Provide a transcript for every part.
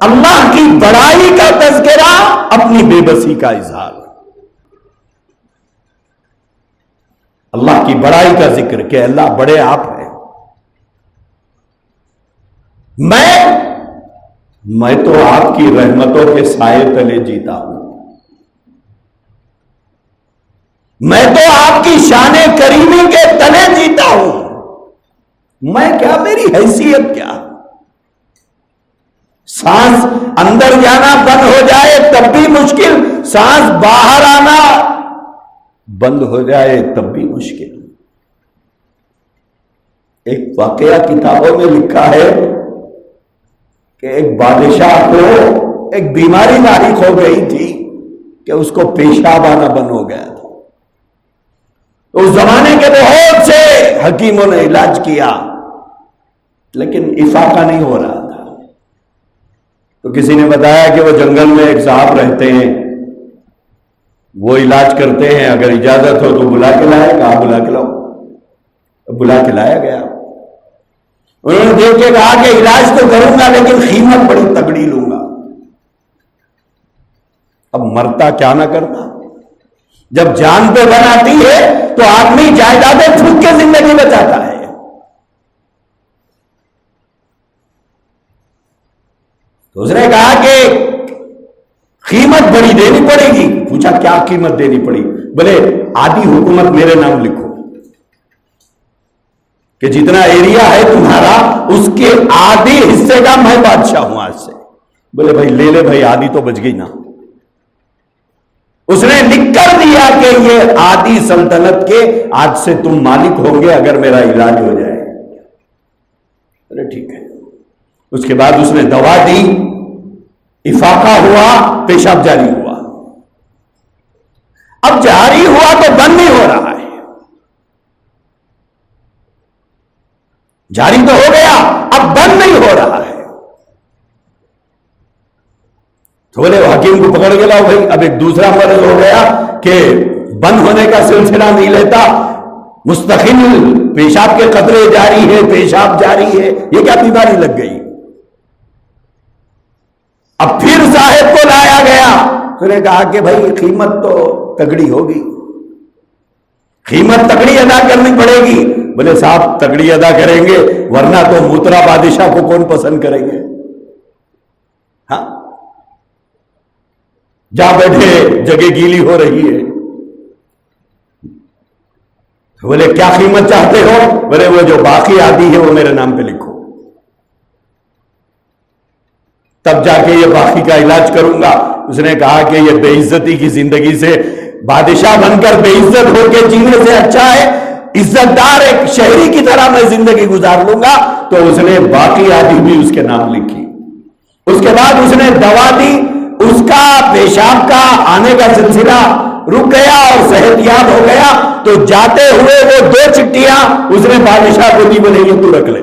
اللہ کی بڑائی کا تذکرہ، اپنی بے بسی کا اظہار۔ اللہ کی بڑائی کا ذکر کہ اللہ بڑے آپ ہیں۔ میں تو آپ کی رحمتوں کے سائے تلے جیتا ہوں، میں تو آپ کی شان کریمی کے تلے جیتا ہوں۔ میں کیا، میری حیثیت کیا؟ سانس اندر جانا بند ہو جائے تب بھی مشکل، سانس باہر آنا بند ہو جائے تب بھی مشکل۔ ایک واقعہ کتابوں میں لکھا ہے کہ ایک بادشاہ کو ایک بیماری لاحق ہو گئی تھی کہ اس کو پیشاب آنا بند ہو گیا تھا۔ تو اس زمانے کے بہت سے حکیموں نے علاج کیا لیکن افاقہ نہیں ہو رہا تھا۔ تو کسی نے بتایا کہ وہ جنگل میں ایک صاحب رہتے ہیں، وہ علاج کرتے ہیں، اگر اجازت ہو تو بلا کے لائے۔ کہا بلا کے لاؤ۔ بلا کے لایا گیا۔ انہوں نے دیکھ کے کہا کہ علاج تو کروں گا لیکن قیمت بڑی تگڑی لوں گا۔ اب مرتا کیا نہ کرتا، جب جان پہ بناتی ہے تو آدمی جائیدادیں پھونک کے زندگی بچاتا ہے۔ تو اس نے کہا کہ قیمت بڑی دینی پڑے گی۔ پوچھا کیا قیمت دینی پڑی؟ بولے آدھی حکومت میرے نام لکھو، کہ جتنا ایریا ہے تمہارا اس کے آدھی حصے کا میں بادشاہ ہوں آج سے۔ بولے بھائی لے لے بھائی، آدھی تو بچ گئی نا۔ اس نے لکھ کر دیا کہ یہ آدھی سلطنت کے آج سے تم مالک ہوں گے اگر میرا علاج ہو جائے۔ بولے ٹھیک ہے۔ اس کے بعد اس نے دوا دی، افاقہ ہوا، پیشاب جاری ہوا۔ اب جاری ہوا تو بند نہیں ہو رہا ہے، جاری تو ہو گیا، اب بند نہیں ہو رہا ہے۔ تو بولے حکیم کو پکڑ کے لاؤ بھائی، اب ایک دوسرا مرض ہو گیا کہ بند ہونے کا سلسلہ نہیں لیتا، مستقل پیشاب کے قطرے جاری ہے، پیشاب جاری ہے، یہ کیا بیماری لگ گئی؟ اب پھر صاحب کو لایا گیا۔ اس نے کہا کہ بھائی قیمت تو تگڑی ہوگی، قیمت تگڑی ادا کرنی پڑے گی۔ بولے صاحب تگڑی ادا کریں گے ورنہ تو موترا بادشاہ کو کون پسند کریں گے؟ ہاں، جا بیٹھے جگہ گیلی ہو رہی ہے۔ بولے کیا قیمت چاہتے ہو؟ بولے وہ جو باقی آدھی ہے وہ میرے نام پہ لکھو، تب جا کے یہ باقی کا علاج کروں گا۔ اس نے کہا کہ یہ بے عزتی کی زندگی سے، بادشاہ بن کر بے عزت ہو کے جینے سے اچھا ہے عزت دار ایک شہری کی طرح میں زندگی گزار لوں گا۔ تو اس نے باقی آدھی بھی اس کے نام لکھی۔ اس کے بعد اس نے دوا دی، اس کا پیشاب کا آنے کا سلسلہ رک گیا اور صحت یاب ہو گیا۔ تو جاتے ہوئے وہ 2 چٹیاں اس نے بادشاہ کو دی، بولے یہ تو رکھ لے۔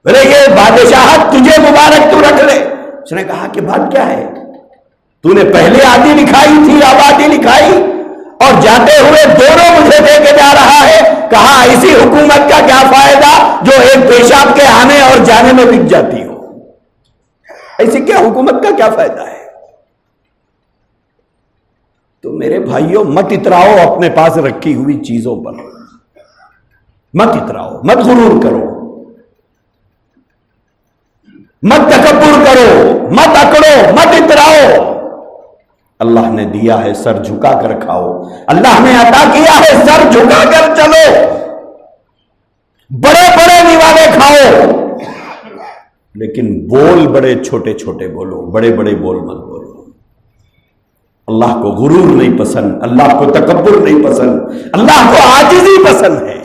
بولے یہ بادشاہت تجھے مبارک، تو رکھ لے۔ اس نے کہا کہ بات کیا ہے، تو نے پہلے آدھی لکھائی تھی اب آدھی لکھائی، اور جاتے ہوئے دونوں مجھے دے کے جا رہا ہے۔ کہا ایسی حکومت کا کیا فائدہ جو ایک پیشاب کے آنے اور جانے میں بک جاتی ہو، ایسی کیا حکومت کا کیا فائدہ ہے؟ تو میرے بھائیوں مت اتراؤ اپنے پاس رکھی ہوئی چیزوں پر، مت اتراؤ، مت غرور کرو، مت تکبر کرو، مت اکڑو، مت اتراؤ۔ اللہ نے دیا ہے سر جھکا کر کھاؤ، اللہ نے عطا کیا ہے سر جھکا کر چلو، بڑے بڑے نیوالے کھاؤ، لیکن بول بڑے چھوٹے چھوٹے بولو، بڑے بڑے بول مت بولو۔ اللہ کو غرور نہیں پسند، اللہ کو تکبر نہیں پسند، اللہ کو عاجزی پسند ہے۔